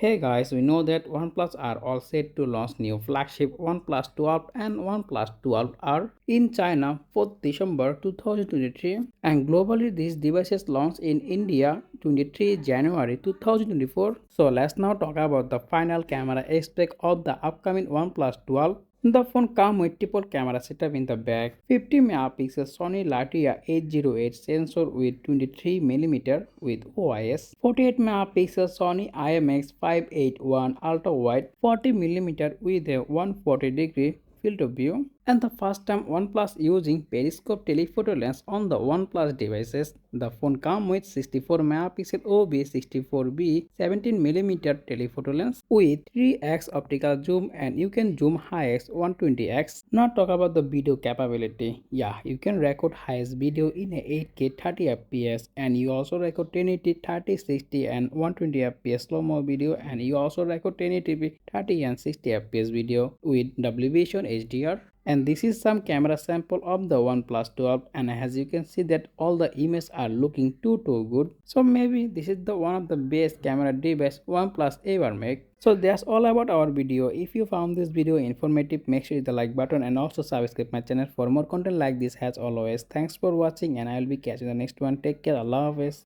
Hey guys, we know that OnePlus are all set to launch new flagship OnePlus 12 and OnePlus 12R in China 4th December 2023, and globally these devices launched in India 23 January 2024. So let's now talk about the final camera aspect of the upcoming OnePlus 12. The phone comes with triple camera setup in the back, 50 megapixel Sony Lite 808 sensor with 23mm with OIS, 48 megapixel Sony IMX581 ultra wide 40mm with a 140-degree field of view, and the first time OnePlus using periscope telephoto lens on the OnePlus devices. The phone comes with 64 megapixel OB64B 17mm telephoto lens with 3x optical zoom, and you can zoom highest 120x. Now talk about the video capability. Yeah, you can record highest video in a 8K 30fps, and you also record 1080 3060 and 120fps slow-mo video, and you also record 1080p 30 and 60fps video with W Vision HDR. And this is some camera sample of the OnePlus 12, and as you can see that all the images are looking too good. So maybe this is the one of the best camera device OnePlus ever make. So that's all about our video. If you found this video informative, make sure you hit the like button and also subscribe my channel for more content like this. As always, thanks for watching, and I will be catching the next one. Take care. Allah Hafiz.